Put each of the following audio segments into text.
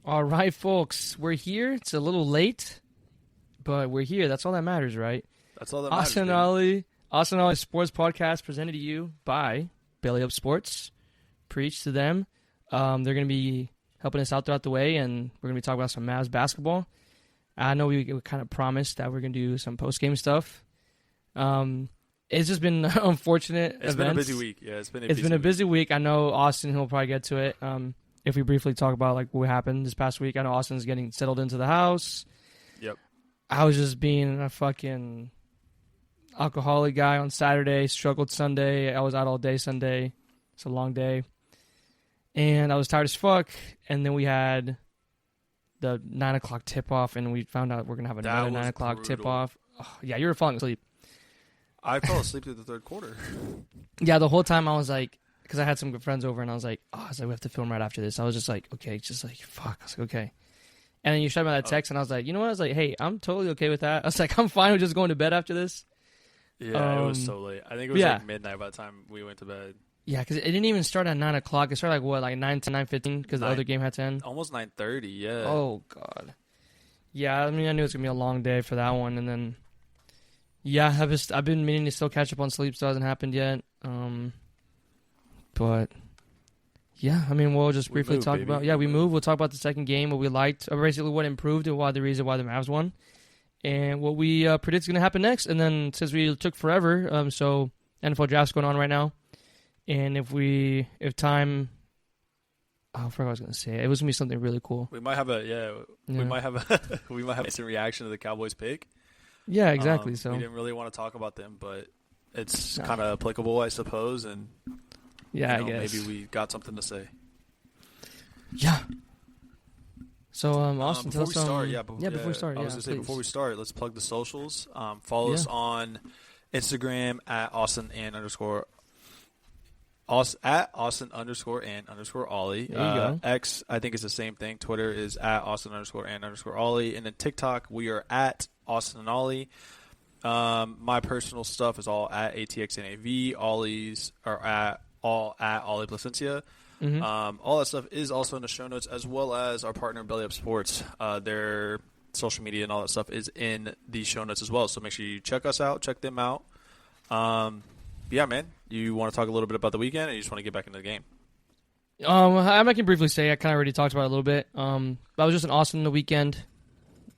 All right, folks, we're here. It's a little late, but we're here. That's all that matters, right? That's all that matters. Austin Ollie Sports Podcast presented to you by Belly Up Sports. Preach to them. They're going to be helping us out throughout the way, and we're going to be talking about some Mavs basketball. I know we kind of promised that we're going to do some post-game stuff. It's just been unfortunate events. It's been a busy week. Yeah, it's been a busy week. I know Austin, he'll probably get to it. If we briefly talk about like what happened this past week, I know Austin's getting settled into the house. Yep. I was just being a fucking alcoholic guy on Saturday, struggled Sunday. I was out all day Sunday. It's a long day. And I was tired as fuck. And then we had the 9 o'clock tip-off, and we found out we're going to have another 9 o'clock tip-off. Oh, yeah, you were falling asleep. I fell asleep through the third quarter. Yeah, the whole time I was like, because I had some good friends over, and I was like, we have to film right after this. I was just like, okay, just like, fuck. I was like, okay. And then you shot me that text, and I was like, you know what? I was like, hey, I'm totally okay with that. I was like, I'm fine with just going to bed after this. Yeah, it was so late. I think it was like midnight by the time we went to bed. Yeah, because it didn't even start at 9 o'clock. It started like 9 to 9:15 because the other game had to end. Almost 9:30, yeah. Oh, God. Yeah, I mean, I knew it was going to be a long day for that one. And then, yeah, I've been meaning to still catch up on sleep. Still hasn't happened yet. But, yeah, I mean, we'll just briefly talk about... Yeah, we moved. We'll talk about the second game, what we liked, basically what improved and the reason why the Mavs won, and what we predict is going to happen next. And then, since we took forever, so NFL draft's going on right now. And if time... Oh, I forgot what I was going to say. It was going to be something really cool. We might have we might have an instant reaction to the Cowboys pick. Yeah, exactly. So we didn't really want to talk about them, but it's kind of applicable, I suppose, and yeah, I guess maybe we got something to say. Yeah. So, Austin, before we start, before we start, I was going to say before we start, let's plug the socials. Follow us on Instagram at Austin_and_Ollie. There you go. X, I think, is the same thing. Twitter is at Austin_and_Ollie. And then TikTok, we are at Austin and Ollie. My personal stuff is all at ATXNAV. Ollie's are all at Ollie Placencia. Mm-hmm. All that stuff is also in the show notes, as well as our partner, Belly Up Sports. Their social media and all that stuff is in the show notes as well. So make sure you check us out, check them out. Yeah, man. You want to talk a little bit about the weekend, or you just want to get back into the game? I can briefly say I kind of already talked about it a little bit. I was just in Austin the weekend,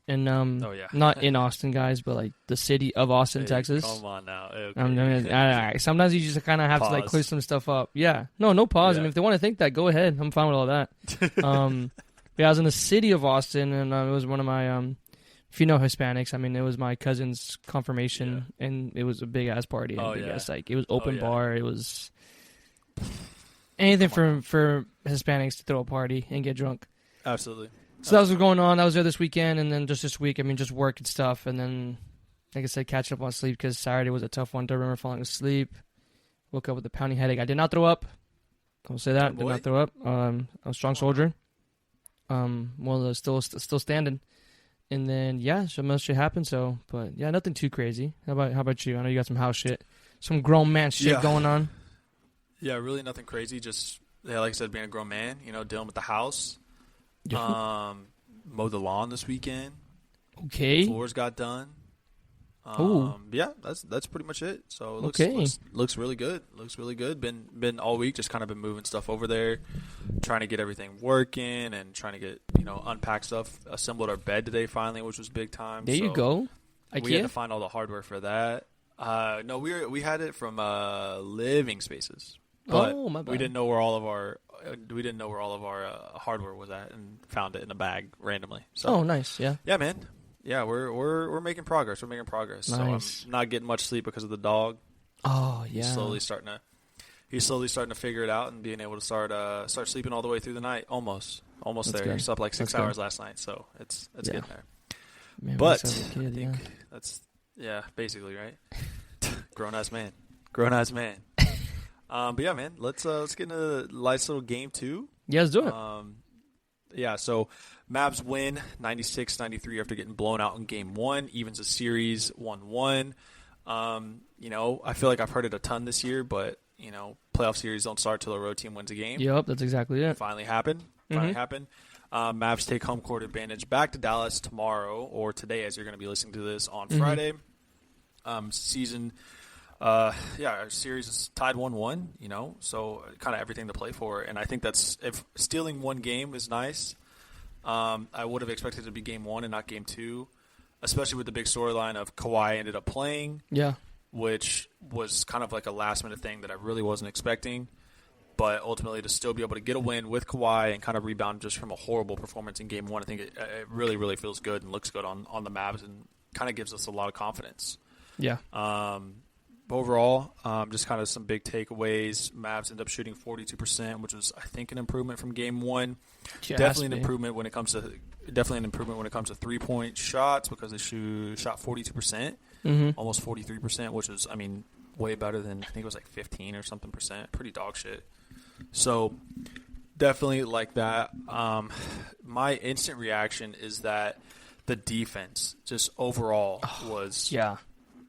and not in Austin, guys, but like the city of Austin, Texas. Come on now. Okay. Sometimes you just kind of have to like clear some stuff up. Yeah, no pause. Yeah. I mean, if they want to think that, go ahead. I'm fine with all that. Yeah, I was in the city of Austin, and it was one of my if you know Hispanics, I mean, it was my cousin's confirmation, and it was a big-ass party. Like, it was open bar. It was anything for Hispanics to throw a party and get drunk. Absolutely. So that was what's going on. I was there this weekend, and then just this week, I mean, just work and stuff. And then, like I said, catching up on sleep because Saturday was a tough one. I remember falling asleep. Woke up with a pounding headache. I did not throw up. I'll say that. Did not throw up. I'm a strong soldier. Still standing. And then, so much shit happened. So, but yeah, nothing too crazy. How about you? I know you got some house shit, some grown man shit going on. Yeah, really nothing crazy. Just like I said, being a grown man, dealing with the house. Yeah. Mowed the lawn this weekend. Okay. Floors got done. Yeah, that's pretty much it. So it looks really good. Looks really good. Been all week, just kind of been moving stuff over there, trying to get everything working and trying to get unpack stuff. Assembled our bed today finally, which was big time. There you go. We had to find all the hardware for that. No, we had it from Living Spaces, but my bad. we didn't know where all of our hardware was at, and found it in a bag randomly. So nice. Yeah. Yeah, man. Yeah, we're making progress. We're making progress. Nice. So I'm not getting much sleep because of the dog. Oh, yeah. He's slowly starting to figure it out and being able to start sleeping all the way through the night. Almost That's there. Good. He slept like 6 hours last night, so it's getting there. Man, but I think that's basically right. Grown ass man. But yeah, man, let's get into nice little game 2. Yeah, let's do it. So Mavs win 96-93 after getting blown out in game 1, evens the series 1-1. I feel like I've heard it a ton this year, but playoff series don't start till a road team wins a game. Yep, that's exactly it. Finally happened. Mavs take home court advantage back to Dallas tomorrow, or today as you're going to be listening to this on Friday. Our series is tied 1-1, so kind of everything to play for. And I think if stealing one game is nice, I would have expected it to be game 1 and not game 2, especially with the big storyline of Kawhi ended up playing, which was kind of like a last-minute thing that I really wasn't expecting. But ultimately, to still be able to get a win with Kawhi and kind of rebound just from a horrible performance in Game 1, I think it really, really feels good and looks good on the Mavs and kind of gives us a lot of confidence. Yeah. Overall, just kind of some big takeaways. Mavs end up shooting 42%, which was, I think, an improvement from Game 1. Definitely an improvement when it comes to 3-point shots because they shot 42%, almost 43%, which is, way better than, I think it was like 15 or something percent. Pretty dog shit. So definitely like that. My instant reaction is that the defense just overall was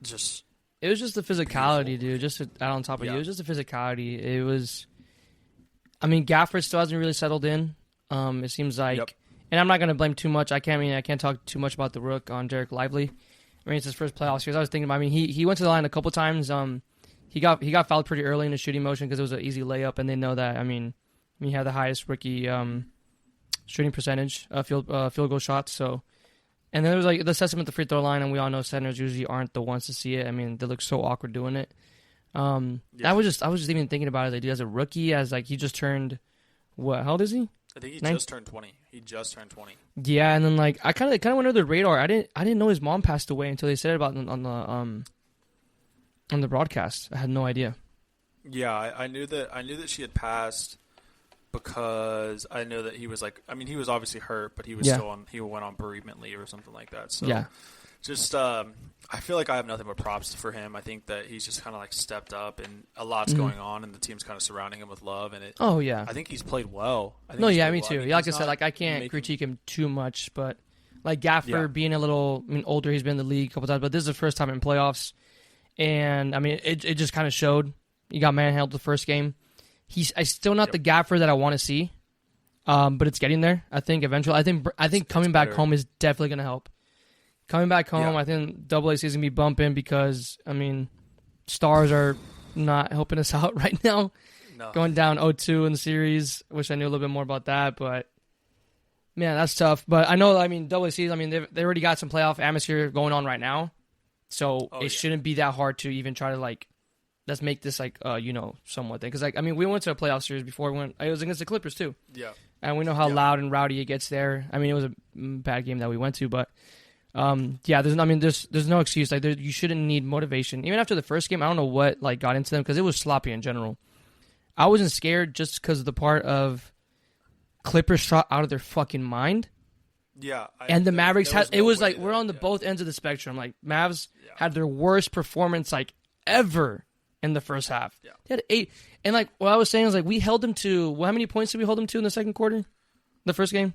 just it was just the physicality, beautiful. dude. Just to add on top of you, it was just the physicality. It was, Gafford still hasn't really settled in. It seems like, and I'm not gonna blame too much. I can't talk too much about the Rook on Derek Lively. It's his first playoff series. I was thinking about. He went to the line a couple times. He got fouled pretty early in the shooting motion because it was an easy layup, and they know that. He had the highest rookie shooting percentage, field goal shots. So, and then there was like the assessment at the free throw line, and we all know centers usually aren't the ones to see it. They look so awkward doing it. I was just even thinking about it. Dude, as a rookie, he just turned what? How old is he? I think he just turned 20. Yeah, and then I kind of went under the radar. I didn't know his mom passed away until they said it about it on the broadcast. I had no idea. Yeah, I knew that she had passed because I know that he was he was obviously hurt, but he was he went on bereavement leave or something like that. So just I feel like I have nothing but props for him. I think that he's just kind of stepped up, and a lot's going on, and the team's kind of surrounding him with love. And I think he's played well. Me too. I said, I can't critique him too much, but Gafford being a little older, he's been in the league a couple times, but this is the first time in playoffs, and it just kind of showed. He got manhandled the first game. He's still not the Gafford that I want to see, but it's getting there. I think eventually. I think coming back home is definitely going to help. Coming back home, I think AA is going to be bumping because, stars are not helping us out right now. No. Going down 0-2 in the series. Wish I knew a little bit more about that, but, man, that's tough. But I know, AA's, they already got some playoff atmosphere going on right now, so it shouldn't be that hard to even try to, let's make this, somewhat thing. Because, we went to a playoff series before. It was against the Clippers, too. Yeah. And we know how loud and rowdy it gets there. It was a bad game that we went to, but... there's no excuse. You shouldn't need motivation. Even after the first game, I don't know what got into them because it was sloppy in general. I wasn't scared just because of the part of Clippers shot out of their fucking mind. Yeah, and the Mavericks had. It was we're on the both ends of the spectrum. Mavs had their worst performance ever in the first half. Yeah. They had 8, and what I was saying is we held them to. How many points did we hold them to in the second quarter? The first game.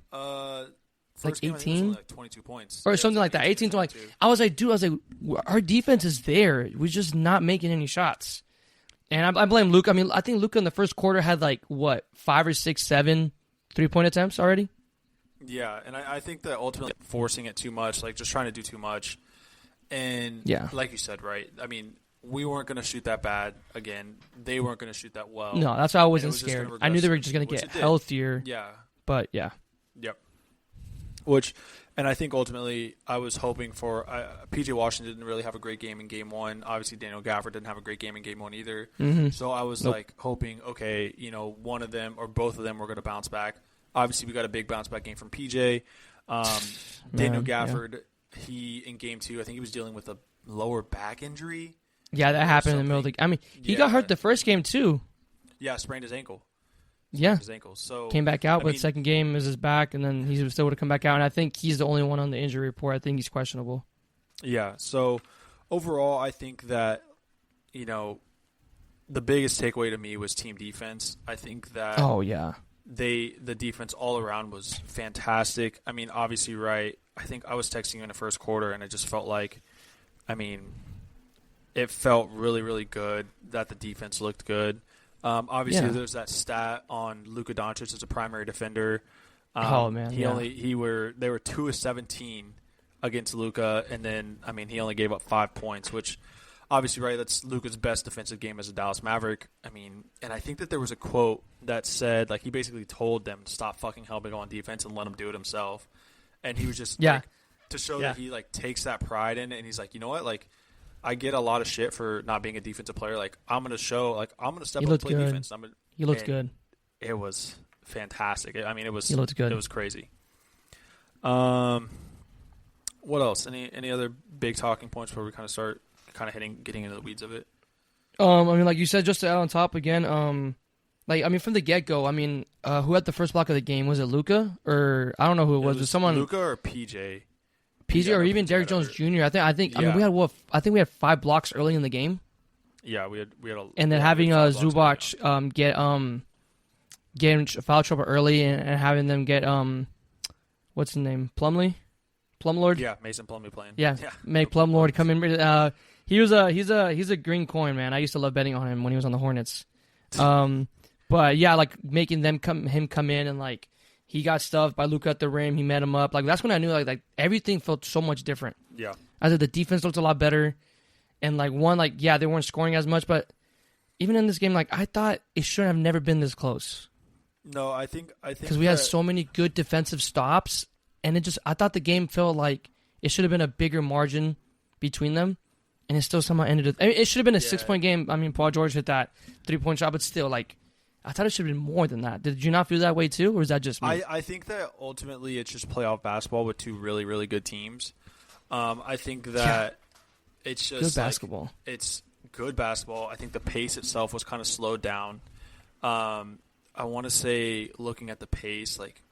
First 18? 22 points. Or something like that. 18 to I was like, our defense is there. We're just not making any shots. And I blame Luka. I think Luka in the first quarter had 5 or 6, 7 3-point attempts already? Yeah, and I think that ultimately forcing it too much, just trying to do too much. And like you said, right, we weren't going to shoot that bad again. They weren't going to shoot that well. No, that's why I wasn't scared. I knew they were just going to get healthier. Yeah. But, yeah. Yep. And I think ultimately I was hoping for P.J. Washington didn't really have a great game in Game 1. Obviously, Daniel Gafford didn't have a great game in Game 1 either. Mm-hmm. So I was hoping, okay, one of them or both of them were going to bounce back. Obviously, we got a big bounce back game from P.J. Daniel Gafford, he in Game 2, I think he was dealing with a lower back injury. Yeah, that happened in the middle of the he got hurt the first game too. Yeah, sprained his ankle. His ankle. So came back out, but second game is his back, and then he still would have come back out. And I think he's the only one on the injury report. I think he's questionable. Yeah. So overall, I think that the biggest takeaway to me was team defense. I think that the defense all around was fantastic. Obviously, right. I think I was texting you in the first quarter, and it just felt it felt really, really good that the defense looked good. Obviously, there's that stat on Luka Doncic as a primary defender. Oh man, they were 2 of 17 against Luka, and then he only gave up 5 points, which obviously, right, that's Luka's best defensive game as a Dallas Maverick. And I think that there was a quote that said, like, he basically told them to stop fucking helping on defense and let him do it himself. And he was just like, to show that he like takes that pride in it, and he's like, you know what, like, I get a lot of shit for not being a defensive player. Like, I'm gonna step up and play defense. He looked good. It was fantastic. He looked good. It was crazy. What else? Any other big talking points before we kind of start getting into the weeds of it? Like you said, just to add on top again, from the get-go, who had the first block of the game? Was it Luka? Or I don't know who it was. Was someone Luka or PJ? PJ or even Derrick Jones Jr. I think we had 5 blocks early in the game. Yeah, we had and then having Zubac get in foul trouble early and having them get what's his name? Plumlord? Yeah, Mason Plumlee playing. Yeah. Make Plumlord come in. He's a green coin, man. I used to love betting on him when he was on the Hornets. But yeah, like making him come in and like he got stuffed by Luka at the rim. He met him up. Like that's when I knew like everything felt so much different. Yeah. I said the defense looked a lot better, and they weren't scoring as much, but even in this game, like I thought it should have never been this close. No, I think because we had so many good defensive stops, and I thought the game felt like it should have been a bigger margin between them. And it still somehow ended. It should have been a 6-point game. Paul George hit that 3-point shot, but still, like, I thought it should have been more than that. Did you not feel that way too, or is that just me? I think that ultimately it's just playoff basketball with 2 really, really good teams. I think that it's just good basketball. It's good basketball. I think the pace itself was kind of slowed down. I want to say, looking at the pace, like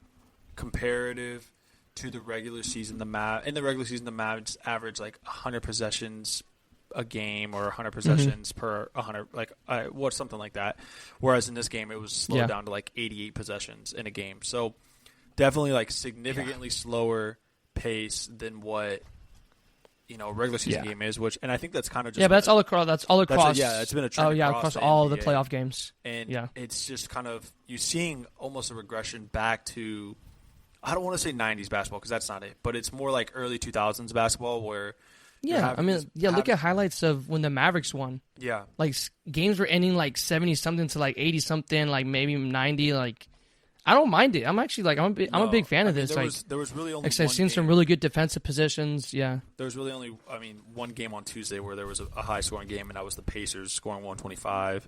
comparative to the regular season, the Mavs average like 100 possessions a game or 100 possessions per 100, something like that. Whereas in this game, it was slowed down to like 88 possessions in a game. So definitely like significantly slower pace than what a regular season game is. Which, and I think that's kind of just but that's all across. That's all across. It's been a trend across all the playoff games. And it's just kind of you seeing almost a regression back to. I don't want to say 90s basketball because that's not it, but it's more like early 2000s basketball where. Yeah, look at highlights of when the Mavericks won. Yeah. Like, games were ending, like, 70-something to, like, 80-something, like, maybe 90. Like, I don't mind it. I'm actually, like, I'm a big fan of this. There was really only I've seen some really good defensive positions, yeah. There was really only, one game on Tuesday where there was a high-scoring game, and that was the Pacers scoring 125.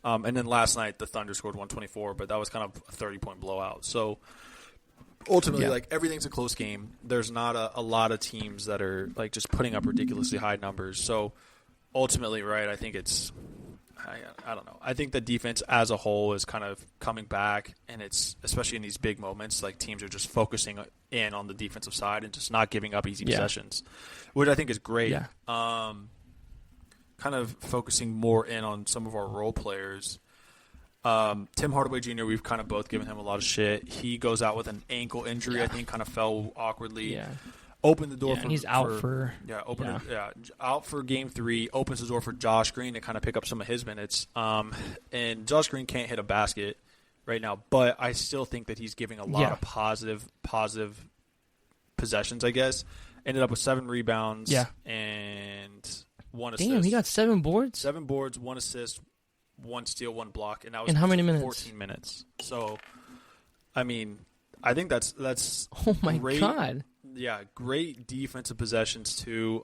And then last night, the Thunder scored 124, but that was kind of a 30-point blowout. So, ultimately, like, everything's a close game. There's not a lot of teams that are, like, just putting up ridiculously high numbers. So, ultimately, right, I think it's I don't know. I think the defense as a whole is kind of coming back, and it's especially in these big moments, like, teams are just focusing in on the defensive side and just not giving up easy possessions, which I think is great. Yeah. Kind of focusing more in on some of our role players. Tim Hardaway Jr., we've kind of both given him a lot of shit. He goes out with an ankle injury, I think, kind of fell awkwardly. Yeah. Opened the door for. And he's out for. Out for Game 3. Opens the door for Josh Green to kind of pick up some of his minutes. And Josh Green can't hit a basket right now, but I still think that he's giving a lot of positive possessions. I guess ended up with 7 rebounds. And 1 assist. Damn, he got 7 boards. 7 boards, 1 assist. 1 steal, 1 block, and that was in how many minutes? 14 minutes. So, I think that's oh my great, god, yeah, great defensive possessions too.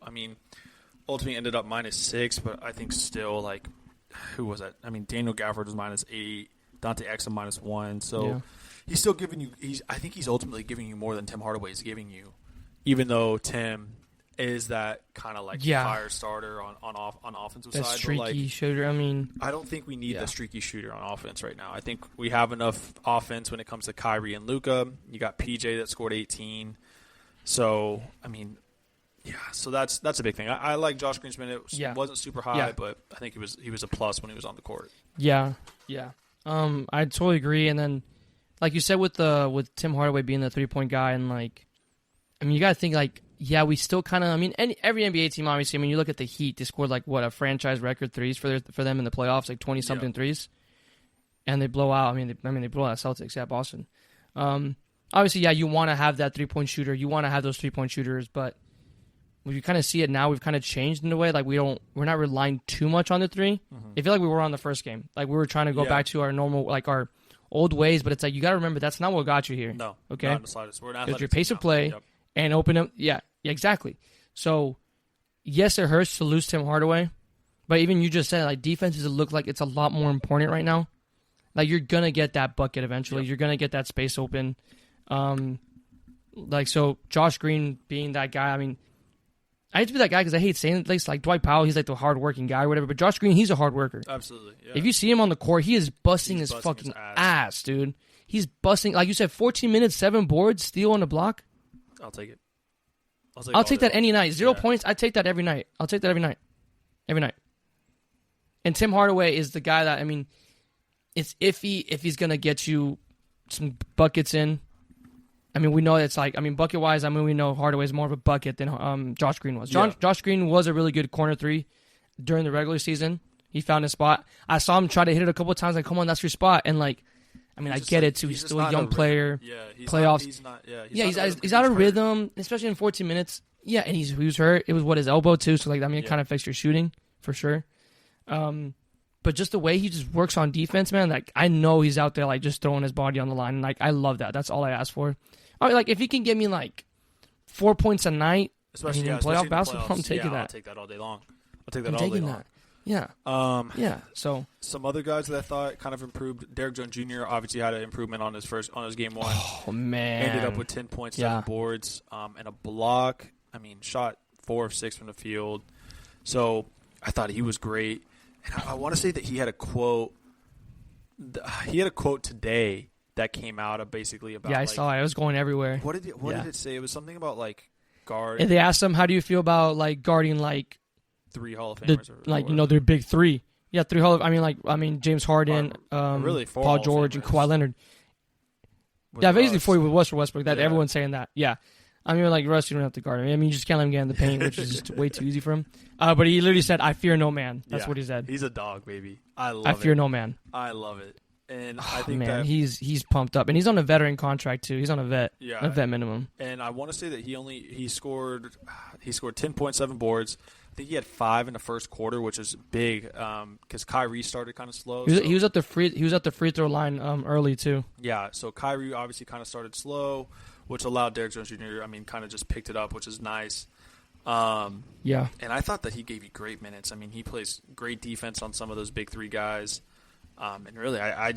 Ultimately ended up -6, but I think still, like, who was that? Daniel Gafford was -8, Dante Exum -1. So he's still giving you. I think he's ultimately giving you more than Tim Hardaway is giving you, even though Tim is that kind of like fire starter on offensive side. That streaky like, shooter. I don't think we need the streaky shooter on offense right now. I think we have enough offense when it comes to Kyrie and Luka. You got PJ that scored 18. So, so that's a big thing. I like Josh Green's minute. It wasn't super high, but I think he was a plus when he was on the court. Yeah. I totally agree. And then, like you said, with Tim Hardaway being the 3-point guy, and like, you got to think like. Yeah, we still kind of. Every NBA team, obviously. You look at the Heat; they scored like a franchise record threes for them in the playoffs, like 20-something threes, and they blow out. They blow out Celtics, Boston. obviously, yeah, you want to have that 3-point shooter. You want to have those 3-point shooters, but we kind of see it now. We've kind of changed in a way. Like, we're not relying too much on the 3. Mm-hmm. I feel like we were on the first game. Like, we were trying to go back to our normal, like, our old ways, but it's like, you got to remember, that's not what got you here. No. Okay? Not in the slightest. We're not. Because your pace of play and open up. Yeah, exactly. So, yes, it hurts to lose Tim Hardaway, but even you just said, like, defenses look like it's a lot more important right now. Like, you're going to get that bucket eventually. Yep. You're going to get that space open. Like, so Josh Green being that guy, I mean, I hate to be that guy because I hate saying it. Like Dwight Powell, he's like the hard-working guy or whatever, but Josh Green, he's a hard worker. Absolutely, yeah. If you see him on the court, he is busting his fucking ass, dude. He's busting, like you said, 14 minutes, 7 boards, steal on the block. I'll take it. I'll take that any night. 0 points, I take that every night. I'll take that every night. Every night. And Tim Hardaway is the guy that, I mean, it's iffy if he's going to get you some buckets in. I mean, we know it's like, I mean, bucket-wise, I mean, we know Hardaway is more of a bucket than Josh Green was. Josh Green was a really good corner 3 during the regular season. He found his spot. I saw him try to hit it a couple of times, like, come on, that's your spot. And, like, I mean, I get it, too. He's still a young player. Yeah, playoffs. He's out of rhythm, especially in 14 minutes. Yeah, and he was hurt. It was, his elbow, too. So, like, I mean, it kind of affects your shooting, for sure. But just the way he just works on defense, man, like, I know he's out there, like, just throwing his body on the line. And, like, I love that. That's all I ask for. I mean, like, if he can give me, like, 4 points a night, especially in playoff basketball, I'm taking that. I'll take that all day long. I'll take that all day long. Yeah. Yeah. So some other guys that I thought kind of improved. Derek Jones Jr. obviously had an improvement on his game 1. Oh man! Ended up with 10 points, 7 boards, and a block. I mean, shot 4 of 6 from the field. So I thought he was great. And I want to say that he had a quote. He had a quote today that came out of basically about. Yeah, I saw it. It was going everywhere. What did it say? It was something about like guard. And they asked him, "How do you feel about like guarding like 3 Hall of Famers, their big 3? Yeah, 3 Hall of. I mean James Harden, really Paul George, and Kawhi Leonard. Yeah, basically 4 with Westbrook. That everyone's saying that. Yeah, I mean like Russ, you don't have to guard him. I mean you just can't let him get in the paint, which is just way too easy for him. But he literally said, "I fear no man." That's what he said. He's a dog, baby. I fear no man. I love it. And I think that he's pumped up, and he's on a veteran contract too. He's on a vet minimum. And I want to say that he scored 10.7 boards. I think he had 5 in the first quarter, which is big because Kyrie started kind of slow. He was at the free throw line early too. Yeah, so Kyrie obviously kind of started slow, which allowed Derek Jones Jr. Kind of just picked it up, which is nice. And I thought that he gave you great minutes. I mean, he plays great defense on some of those big 3 guys. And really, I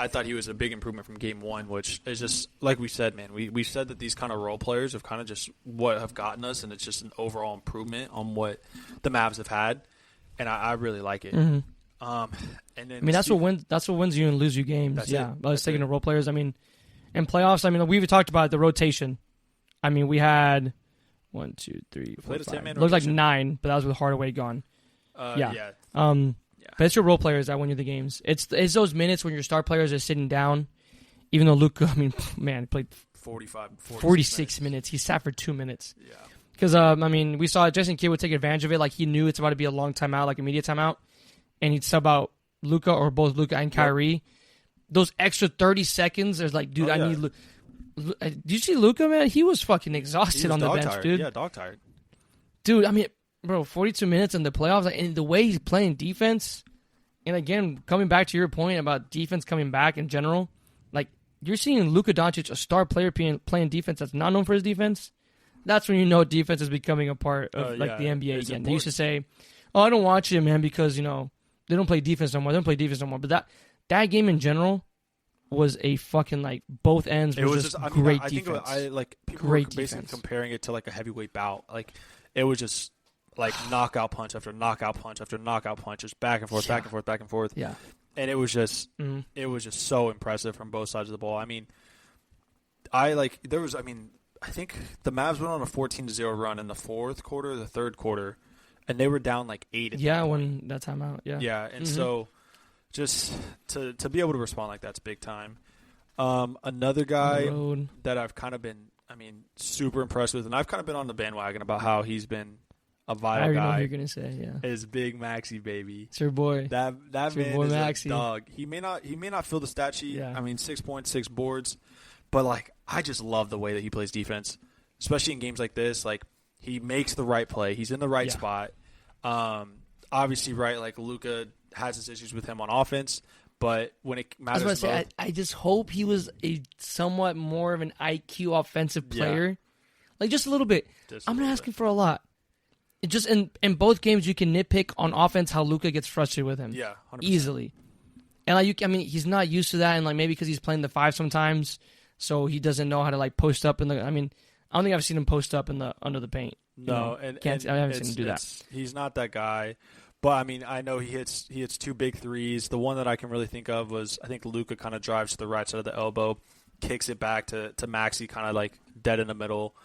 thought he was a big improvement from game 1, which is just like we said, man. We said that these kind of role players have kind of just what have gotten us, and it's just an overall improvement on what the Mavs have had, and I really like it. Mm-hmm. And then that's what wins you and lose you games. I was taking the role players. I mean, in playoffs, I mean we've talked about the rotation. I mean we had 1, 2, 3, 4, 5. It looked like 9, but that was with Hardaway gone. But it's your role players that win you the games. It's those minutes when your star players are sitting down. Even though Luka, I mean, man, played 46 minutes. He sat for 2 minutes. Yeah. Because, I mean, we saw Jason Kidd would take advantage of it. Like, he knew it's about to be a long timeout, like immediate timeout. And he'd sub out Luka or both Luka and Kyrie. Yep. Those extra 30 seconds, there's like, dude, I need... Did you see Luka, man? He was fucking exhausted on the bench, dude. Yeah, dog tired. Dude, I mean, bro, 42 minutes in the playoffs, and the way he's playing defense... And again, coming back to your point about defense coming back in general, like you're seeing Luka Doncic, a star player playing defense that's not known for his defense. That's when you know defense is becoming a part of the NBA again. Important. They used to say, "Oh, I don't watch it, man, because they don't play defense no more. They don't play defense no more." But that game in general was a fucking like both ends. It was just great defense. I like people were basically comparing it to like a heavyweight bout. Like it was just. Like knockout punch after knockout punch after knockout punch, just back and forth, back and forth, back and forth. Yeah, and it was just so impressive from both sides of the ball. I mean, I think the Mavs went on a 14-0 run in the fourth quarter, the third quarter, and they were down like 8. When that time out. Yeah, and so just to be able to respond like that's big time. Another guy that I've kind of been, super impressed with, and I've kind of been on the bandwagon about how he's been. A vital guy. Know what you're gonna say, yeah. Is Big Maxey, baby. It's your boy. That man is Maxey. a dog. He may not fill the stat sheet. Yeah. 6 points, 6 boards, But, like, I just love the way that he plays defense, especially in games like this. Like, he makes the right play. He's in the right spot. Obviously, right, like, Luka has his issues with him on offense, but when it matters most... I just hope he was a somewhat more of an IQ offensive player. Yeah. Like, just a little bit. I'm not asking for a lot. It just in both games, you can nitpick on offense how Luka gets frustrated with him. Yeah, 100%. Easily. And, like, he's not used to that, and, like, maybe because he's playing the 5 sometimes, so he doesn't know how to, like, post up in the... I mean, I don't think I've seen him post up under the paint. No, I haven't seen him do that. He's not that guy. But, I mean, I know he hits 2 big threes. The one that I can really think of was, I think Luka kind of drives to the right side of the elbow, kicks it back to Maxey, kind of like dead in the middle,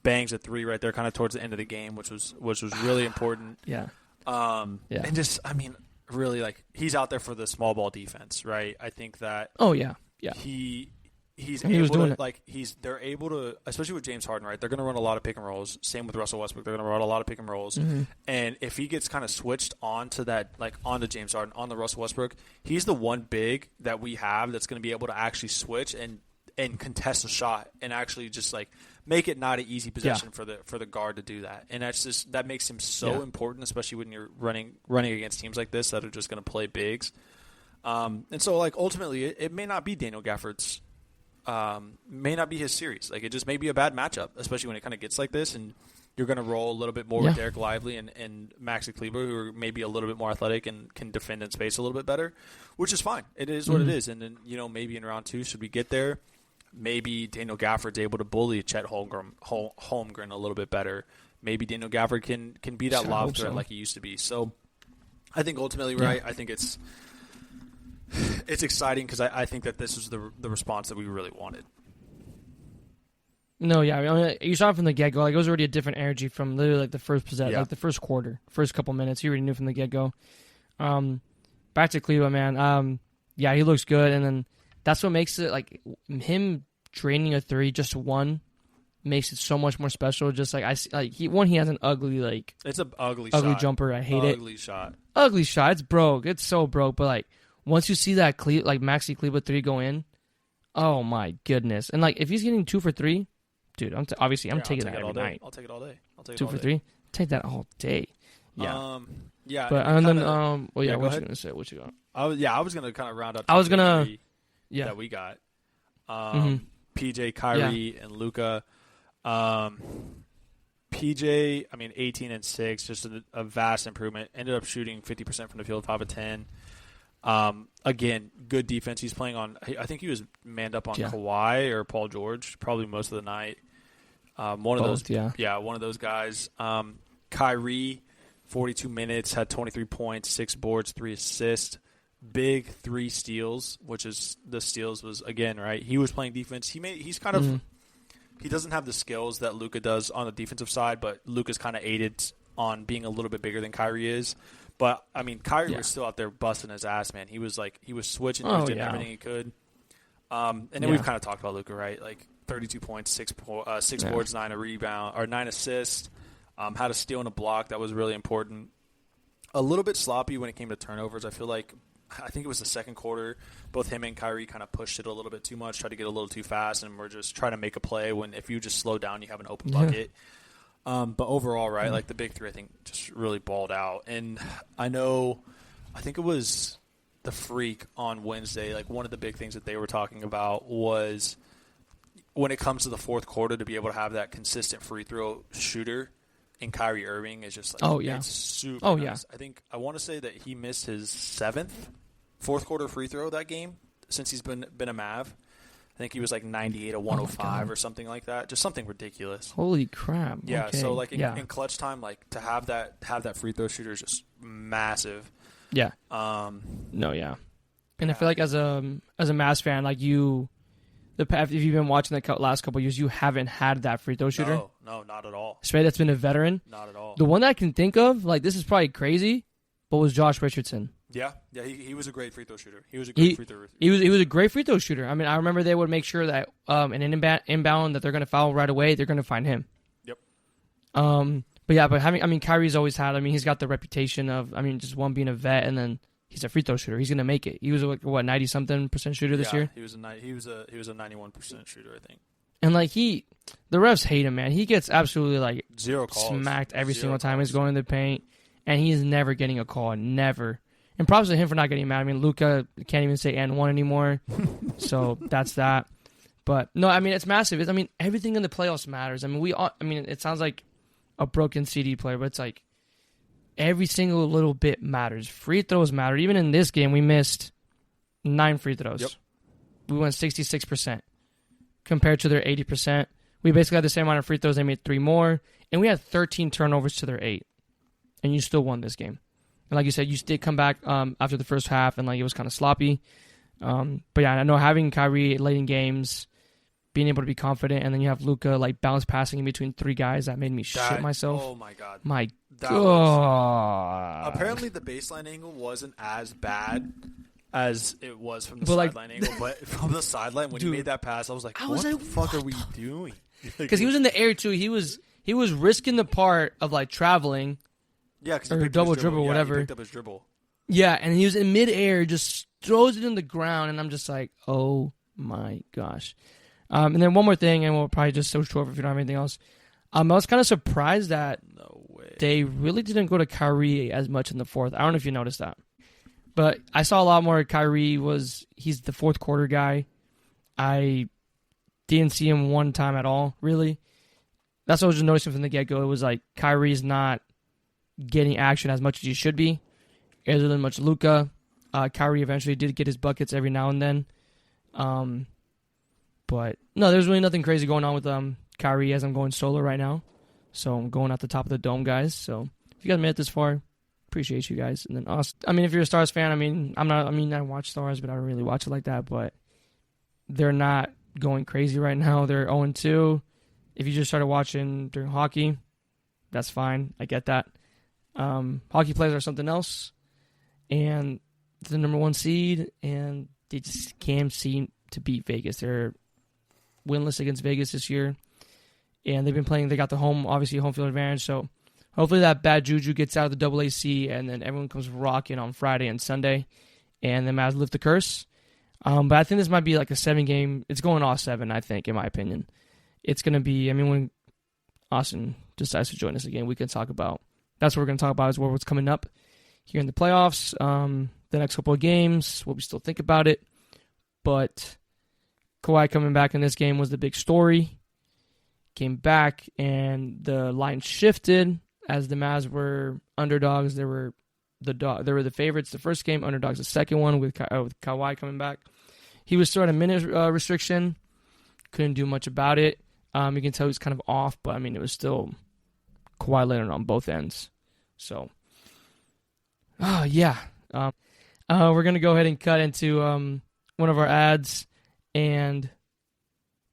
bangs a 3 right there kind of towards the end of the game, which was really important. Yeah. And just, I mean, really, like, he's out there for the small ball defense, right? I think that they're able to, especially with James Harden, right? They're going to run a lot of pick and rolls. Same with Russell Westbrook. They're going to run a lot of pick and rolls. Mm-hmm. And if he gets kind of switched onto that, like onto James Harden, on the Russell Westbrook, he's the one big that we have that's going to be able to actually switch and contest a shot and actually just like make it not an easy possession for the guard to do that. And that makes him so important, especially when you're running against teams like this that are just going to play bigs. And so like ultimately it may not be Daniel Gafford's. May not be his series. Like, it just may be a bad matchup, especially when it kind of gets like this, and you're going to roll a little bit more with Derek Lively and Maxey-Kleber, who are maybe a little bit more athletic and can defend in space a little bit better, which is fine. It is what it is. And then, maybe in round 2, should we get there, maybe Daniel Gafford's able to bully Chet Holmgren a little bit better. Maybe Daniel Gafford can be that lob threat like he used to be. So I think ultimately, right, I think it's exciting because I think that this is the response that we really wanted. No, yeah. I mean, you saw it from the get-go. Like, it was already a different energy from literally like the first possession, like the first quarter, first couple minutes. You already knew from the get-go. Back to Cleveland, man. Yeah, he looks good. And then that's what makes it, like, him draining a 3, just one, makes it so much more special. Just like, he has an ugly, like... It's an ugly jumper. I hate it. Ugly shot. Ugly shot. It's broke. It's so broke. But, like, once you see that Maxey-Kleber 3 go in, oh my goodness! And like if he's getting 2 for 3, dude, I'm taking that every night. I'll take it all day. 2 for 3, take that all day. Yeah. Yeah. But and then what you gonna say? What you got? I was gonna kind of round up. That we got. PJ, Kyrie, and Luka. PJ, I mean, 18 and 6, just a vast improvement. Ended up shooting 50% from the field, 5 of 10. Again, good defense. He's playing on. I think he was manned up on Kawhi or Paul George probably most of the night. One of those guys. Kyrie, 42 minutes, had 23 points, 6 boards, 3 assists, big 3 steals. Which is the steals was again right. He was playing defense. He's kind of he doesn't have the skills that Luka does on the defensive side, but Luka's kind of aided on being a little bit bigger than Kyrie is. But, I mean, Kyrie was still out there busting his ass, man. He was switching. He was doing everything he could. And then we've kind of talked about Luka, right? Like 32 points, 6 boards, 9 assists. Had a steal and a block. That was really important. A little bit sloppy when it came to turnovers. I think it was the second quarter. Both him and Kyrie kind of pushed it a little bit too much, tried to get a little too fast, and we're just trying to make a play when if you just slow down, you have an open bucket. But overall, right, like the big 3, I think, just really balled out. And I think it was the Freak on Wednesday, like one of the big things that they were talking about was when it comes to the fourth quarter to be able to have that consistent free throw shooter in Kyrie Irving is just like, it's super nice. I want to say that he missed his 7th fourth quarter free throw that game since he's been a Mav. I think he was like 98 of 105 or something like that. Just something ridiculous. Holy crap. Yeah, okay. So like in clutch time, like to have that free throw shooter is just massive. Yeah. And I feel like as a Mavs fan, like if you've been watching the last couple of years, you haven't had that free throw shooter. No, not at all. Especially that's been a veteran. Not at all. The one that I can think of, like this is probably crazy, but was Josh Richardson. Yeah, he was a great free throw shooter. He was a great free throw shooter. He was a great free throw shooter. I mean, I remember they would make sure that an inbound that they're going to foul right away, they're going to find him. Yep. But Kyrie's always had. I mean, he's got the reputation of, just one being a vet and then he's a free throw shooter. He's gonna make it. He was what 90-something% shooter this year. He was a 91% shooter, I think. And like the refs hate him, man. He gets absolutely like zero calls. Smacked every single time he's going to the paint, and he's never getting a call, never. And props to him for not getting mad. I mean, Luka can't even say N1 anymore, so that's that. But no, I mean it's massive. I mean everything in the playoffs matters. I mean it sounds like a broken CD player, but it's like every single little bit matters. Free throws matter. Even in this game, we missed 9 free throws. Yep. We went 66%. Compared to their 80%. We basically had the same amount of free throws. They made 3 more. And we had 13 turnovers to their 8. And you still won this game. And like you said, you did come back after the first half, and like it was kind of sloppy. But yeah, I know having Kyrie late in games, being able to be confident, and then you have Luka like bounce passing in between 3 guys, that made me shit myself. Oh my God. My God. Apparently the baseline angle wasn't as bad as it was from the sideline angle, but from the sideline when he made that pass, I was like, what the fuck are we doing? Because he was in the air too. He was risking the part of like traveling, or double dribble, or whatever. He picked up his dribble. Yeah, and he was in midair, just throws it in the ground, and I'm just like, oh my gosh. And then one more thing, and we'll probably just switch over if you don't have anything else. I was kind of surprised that they really didn't go to Kyrie as much in the fourth. I don't know if you noticed that. But I saw a lot more Kyrie he's the fourth quarter guy. I didn't see him one time at all, really. That's what I was just noticing from the get-go. It was like Kyrie's not getting action as much as he should be. Other than much Luka. Kyrie eventually did get his buckets every now and then. But no, there's really nothing crazy going on with Kyrie as I'm going solo right now. So I'm going at the top of the dome, guys. So if you guys made it this far, appreciate you guys. And then us. I mean, if you're a Stars fan, I watch Stars, but I don't really watch it like that. But they're not going crazy right now. They're 0-2. If you just started watching during hockey, that's fine. I get that. Hockey players are something else. And the number 1 seed, and they just can't seem to beat Vegas. They're winless against Vegas this year. And they've been playing, they got the home field advantage. So hopefully that bad juju gets out of the AAC, and then everyone comes rocking on Friday and Sunday, and the Mavs lift the curse. But I think this might be like a 7-game. It's going all 7, I think, in my opinion. It's going to be, when Austin decides to join us again, we can talk about, that's what we're going to talk about, is what's coming up here in the playoffs, the next couple of games, what we still think about it. But Kawhi coming back in this game was the big story. Came back, and the line shifted as the Mavs were underdogs. They were the favorites the first game, underdogs the second one with Kawhi coming back. He was still at a minute restriction. Couldn't do much about it. You can tell he's kind of off, but it was still Kawhi Leonard on both ends. So, yeah. We're going to go ahead and cut into one of our ads. And,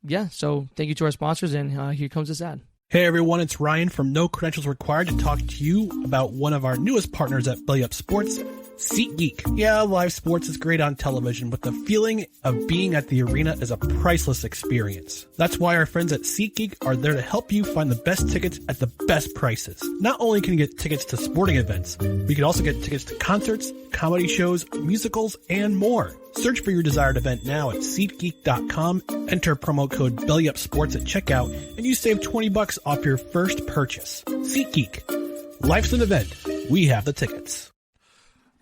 yeah, so thank you to our sponsors, and here comes this ad. Hey everyone, it's Ryan from No Credentials Required to talk to you about one of our newest partners at Belly Up Sports, SeatGeek. Yeah, live sports is great on television, but the feeling of being at the arena is a priceless experience. That's why our friends at SeatGeek are there to help you find the best tickets at the best prices. Not only can you get tickets to sporting events, but you can also get tickets to concerts, comedy shows, musicals, and more. Search for your desired event now at SeatGeek.com, enter promo code BellyUpSports at checkout, and you save $20 off your first purchase. SeatGeek. Life's an event. We have the tickets.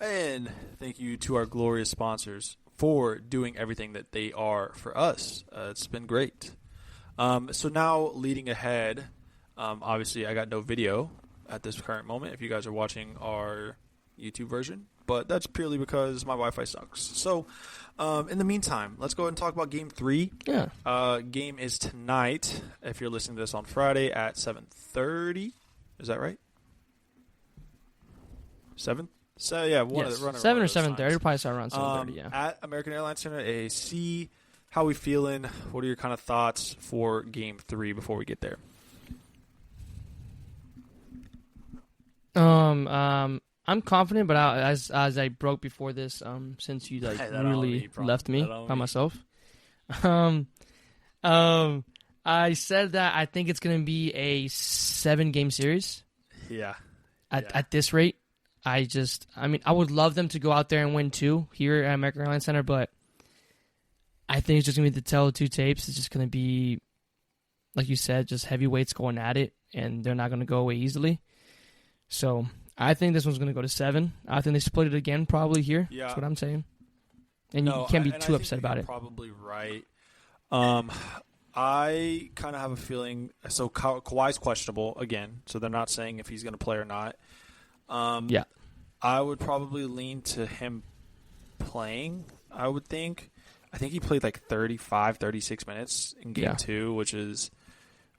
And thank you to our glorious sponsors for doing everything that they are for us. It's been great. So now leading ahead, obviously I got no video at this current moment if you guys are watching our YouTube version, but that's purely because my Wi-Fi sucks. So in the meantime, let's go ahead and talk about Game 3. Yeah. Game is tonight, if you're listening to this on Friday at 7:30. Is that right? 7? So, yeah, yes. 7 or 7:30. It'll probably start around 7:30, yeah. At American Airlines Center, AAC. How are we feeling? What are your kind of thoughts for Game 3 before we get there? I'm confident, but as I broke before this, since you really left me by myself, I said that I think it's going to be a 7-game series. Yeah. At this rate, I would love them to go out there and win too here at American Airlines Center, but I think it's just going to be the tale of two tapes. It's just going to be, like you said, just heavyweights going at it, and they're not going to go away easily. So I think this one's going to go to 7. I think they split it again probably here. Yeah. That's what I'm saying. And you can't be too upset about it. Probably right. I kind of have a feeling. So Kawhi's questionable again, so they're not saying if he's going to play or not. Yeah. I would probably lean to him playing, I would think. I think he played like 35, 36 minutes in game 2, which is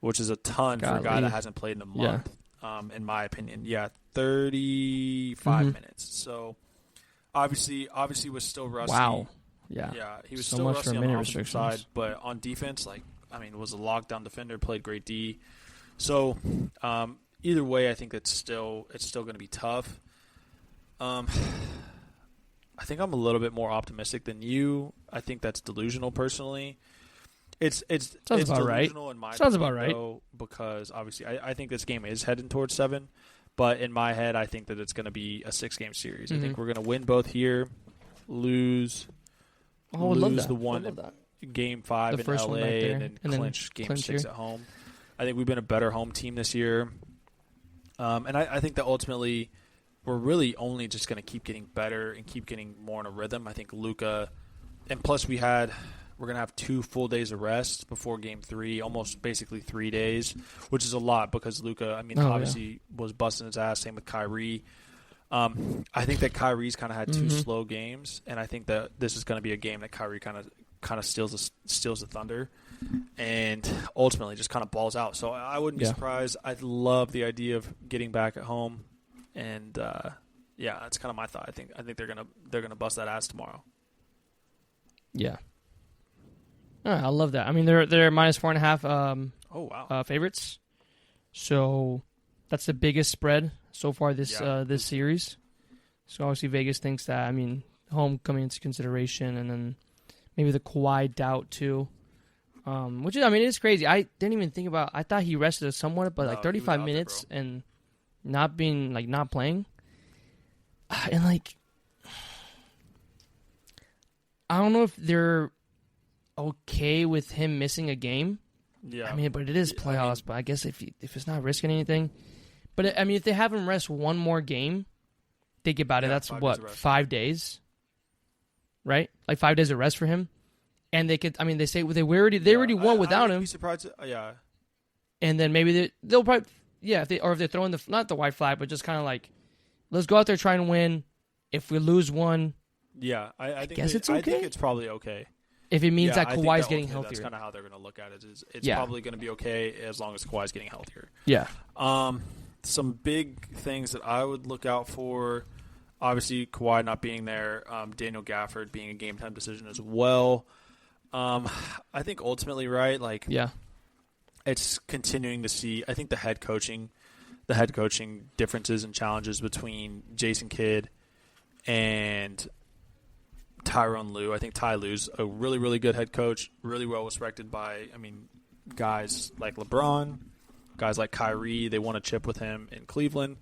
a ton for a guy that hasn't played in a month, in my opinion. Yeah, 35 minutes. So obviously was still rusty. Wow. Yeah, he was still rusty on the offensive side, but on defense, was a lockdown defender, played great D. So either way, I think it's still going to be tough. I think I'm a little bit more optimistic than you. I think that's delusional, personally. It's Sounds about right. In my Sounds about right. Though, because obviously I think this game is heading towards 7, but in my head I think that it's going to be a 6-game series. I think we're going to win both here, lose the one game 5 in LA, and then clinch game 6 here at home. I think we've been a better home team this year, and I think that ultimately we're really only just going to keep getting better and keep getting more in a rhythm. I think Luka, and plus we're going to have 2 full days of rest before game 3, almost basically 3 days, which is a lot because Luka, obviously was busting his ass. Same with Kyrie. I think that Kyrie's kind of had 2 slow games, and I think that this is going to be a game that Kyrie kind of steals the thunder, and ultimately just kind of balls out. So I wouldn't be surprised. I love the idea of getting back at home. And that's kind of my thought. I think they're gonna bust that ass tomorrow. Yeah. All right, I love that. I mean, they're -4.5. Favorites. So that's the biggest spread so far this series. So obviously Vegas thinks that. I mean, home coming into consideration, and then maybe the Kawhi doubt too. Which is, it is crazy. I didn't even think about. I thought he rested somewhat, but 35 minutes and not playing, and I don't know if they're okay with him missing a game. Yeah, but it is playoffs. But I guess if it's not risking anything, but if they have him rest one more game, think about it. That's 5 days, right? 5 days of rest for him, and they could. They say they already won without him. Be surprised. And then maybe they'll probably. Yeah, if they're throwing not the white flag, but just kind of let's go out there trying to win. If we lose one, I guess it's okay. I think it's probably okay. If it means that Kawhi's getting healthier, that's kind of how they're going to look at it. It's probably going to be okay as long as Kawhi's getting healthier. Yeah. Some big things that I would look out for. Obviously, Kawhi not being there, Daniel Gafford being a game time decision as well. I think ultimately, right? It's continuing to see. I think the head coaching differences and challenges between Jason Kidd and Tyronn Lue. I think Ty Lue's a really, really good head coach, really well respected by, guys like LeBron, guys like Kyrie. They want to chip with him in Cleveland.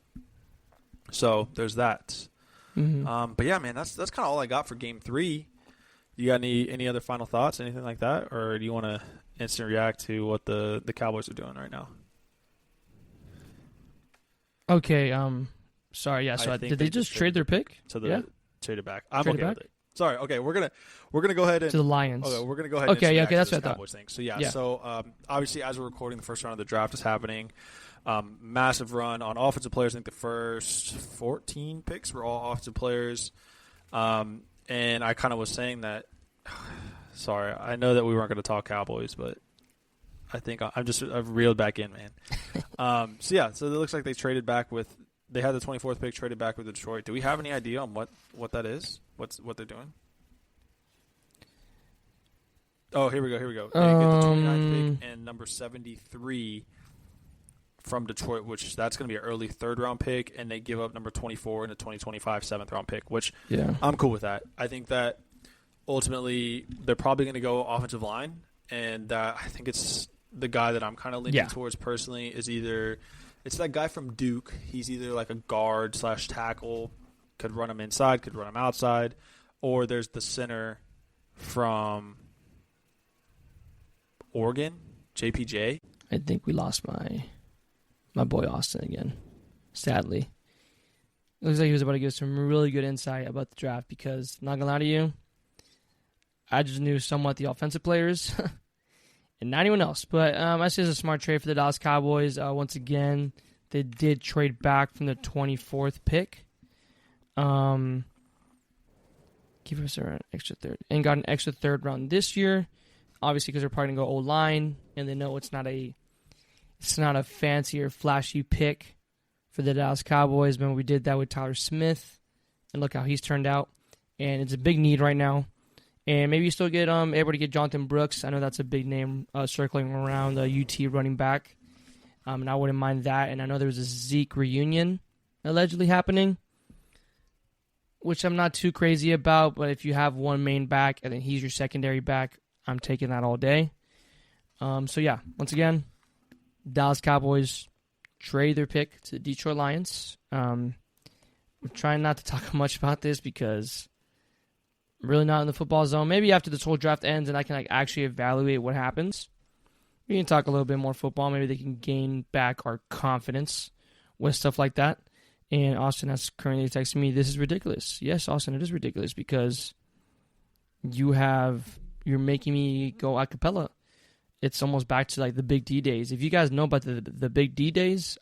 So there's that. But yeah, man, that's kind of all I got for Game 3. You got any other final thoughts, anything like that, or do you want to instant react to what the Cowboys are doing right now? Okay. Sorry. Yeah. So did they just trade their pick? Trade it back. I'm okay with it. Sorry. Okay. We're gonna go ahead and to the Lions. Okay. We're gonna go ahead. Okay. And okay. That's what I thought. Cowboys thing. So yeah. So obviously, as we're recording, the first round of the draft is happening. Massive run on offensive players. I think the first 14 picks were all offensive players. And I kind of was saying that. Sorry, I know that we weren't going to talk Cowboys, but I think I've reeled back in, man. So it looks like they traded back with. They had the 24th pick, traded back with Detroit. Do we have any idea on what that is? What they're doing? Oh, here we go. They get the 29th pick and number 73 from Detroit, which that's going to be an early third-round pick, and they give up number 24 and a 2025 seventh-round pick, which I'm cool with that. I think that ultimately they're probably going to go offensive line, and I think it's the guy that I'm kind of leaning towards personally is it's that guy from Duke. He's either like a guard / tackle. Could run him inside, could run him outside. Or there's the center from Oregon, JPJ. I think we lost my boy Austin again, sadly. It looks like he was about to give some really good insight about the draft because, not going to lie to you, I just knew somewhat the offensive players and not anyone else. But I see it's a smart trade for the Dallas Cowboys. Once again, they did trade back from the 24th pick. Give us an extra third. And got an extra third round this year. Obviously, because they're probably going to go O-line, and they know it's not a fancy or flashy pick for the Dallas Cowboys. But we did that with Tyler Smith, and look how he's turned out. And it's a big need right now. And maybe you still get able to get Jonathan Brooks. I know that's a big name circling around the UT running back. And I wouldn't mind that. And I know there was a Zeke reunion allegedly happening, which I'm not too crazy about. But if you have one main back and then he's your secondary back, I'm taking that all day. So, yeah, once again, Dallas Cowboys trade their pick to the Detroit Lions. I'm trying not to talk much about this because I'm really not in the football zone. Maybe after this whole draft ends and I can actually evaluate what happens, we can talk a little bit more football. Maybe they can gain back our confidence with stuff like that. And Austin has currently texted me, this is ridiculous. Yes, Austin, it is ridiculous because you're making me go a cappella. It's almost back to like the Big D days. If you guys know about the Big D days,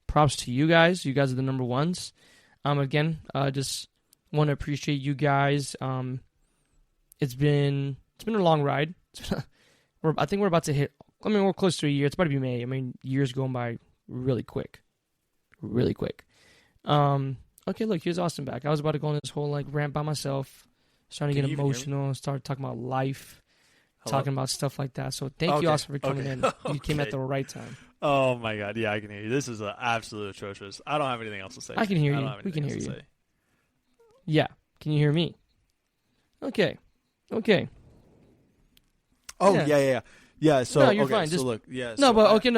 props to you guys. You guys are the number ones. Again, just want to appreciate you guys. It's been a long ride. I think we're about to hit. I mean, we're close to a year. It's about to be May. I mean, years going by really quick. Really quick. Okay, look, here's Austin back. I was about to go on this whole like rant by myself, starting to get emotional, start talking about life, talking about stuff like that. So thank you, Austin, for coming in. You came at the right time. Oh my God, yeah, I can hear you. This is absolute atrocious. I don't have anything else to say. I can hear you. We can hear you. Yeah, can you hear me? Okay. Oh yeah. Yeah, so no, you're fine. So just, look, yeah. No, so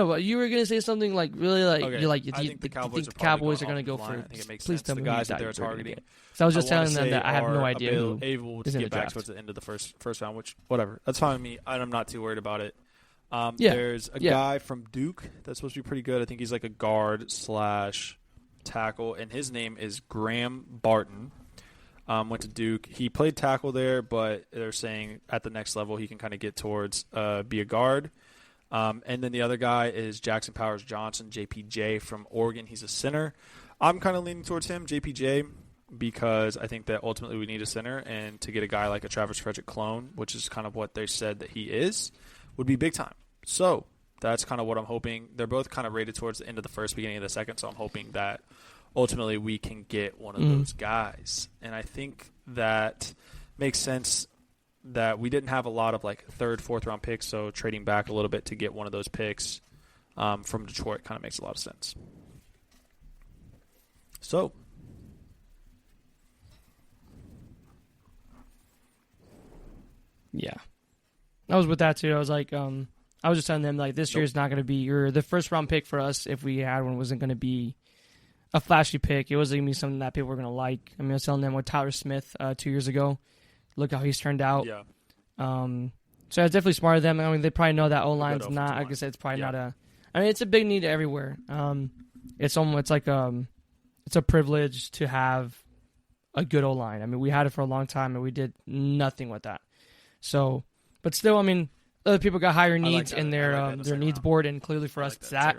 but you were gonna say something like really like okay. you're like I think the Cowboys are gonna go for. I think it makes please sense. tell The me guys that they're targeting. So I was just telling them that I have no idea who able is to in get the back draft. towards the end of the first round, which whatever. That's fine with me. I'm not too worried about it. Yeah. There's a guy from Duke that's supposed to be pretty good. I think he's like a guard / tackle, and his name is Graham Barton. Went to Duke. He played tackle there, but they're saying at the next level he can kind of get towards be a guard. And then the other guy is Jackson Powers Johnson, JPJ from Oregon. He's a center. I'm kind of leaning towards him, JPJ, because I think that ultimately we need a center, and to get a guy like a Travis Frederick clone, which is kind of what they said that he is, would be big time. So that's kind of what I'm hoping. They're both kind of rated towards the end of the first, beginning of the second, so I'm hoping that ultimately we can get one of those guys. And I think that makes sense that we didn't have a lot of like third, fourth round picks, so trading back a little bit to get one of those picks from Detroit kind of makes a lot of sense. So yeah, I was with that too. I was like, I was just telling them like this year's not going to be the first round pick for us. If we had one, wasn't going to be a flashy pick. It wasn't going to be something that people were going to like. I mean, I was telling them with Tyler Smith 2 years ago. Look how he's turned out. yeah, so it's definitely smart of them. I mean, they probably know that O-line's not. Like I said, it's probably not a. I mean, it's a big need everywhere. It's a privilege to have a good O-line. I mean, we had it for a long time and we did nothing with that. So, but still, I mean, other people got higher needs in their needs board, and clearly for us, it's that.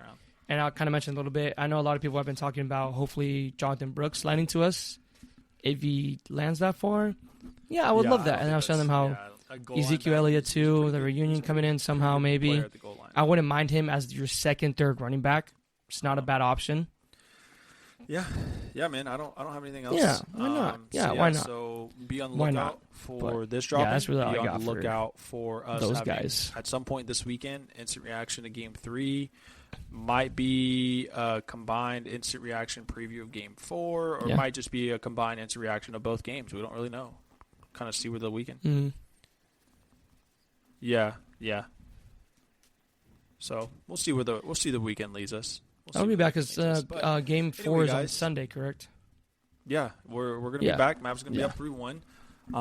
And I'll kind of mention a little bit. I know a lot of people have been talking about hopefully Jonathan Brooks landing to us. If he lands that far, yeah, I would love that. And I'll show them how Ezekiel Elliott too, the reunion coming in somehow maybe. I wouldn't mind him as your second, third running back. It's not a bad option. Yeah, man. I don't have anything else. Yeah, why not? Why not? So be on the lookout for this drop. Yeah, that's really all I got. Be on the lookout for us those guys at some point this weekend. Instant reaction to Game 3. Might be a combined instant reaction preview of Game 4, or might just be a combined instant reaction of both games. We don't really know. Kind of see where the weekend. Mm-hmm. Yeah. So we'll see the weekend leads us. I'll be back because Game 4 is on Sunday, correct? Yeah, we're going to be back. Mavs going to be up 3-1.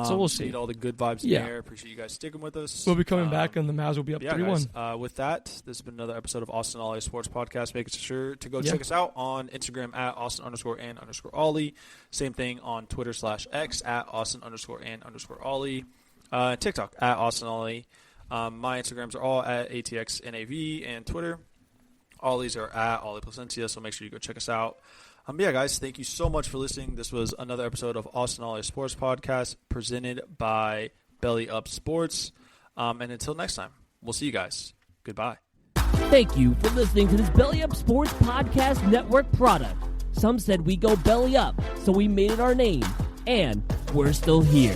So we'll see. Need all the good vibes in there. Appreciate you guys sticking with us. We'll be coming back, and the Mavs will be up 3-1. Guys, with that, this has been another episode of Austin-LA Sports Podcast. Make sure to go check us out on Instagram at Austin_and_Ollie. Same thing on Twitter /X at Austin_and_Ollie. TikTok at Austin-LA. My Instagrams are all at ATXNAV, and Twitter, Ollie's are at Ollie Placencia, so make sure you go check us out. Guys, thank you so much for listening. This was another episode of Austin-LA Sports Podcast presented by Belly Up Sports. And until next time, we'll see you guys. Goodbye. Thank you for listening to this Belly Up Sports Podcast Network product. Some said we go belly up, so we made it our name. And we're still here.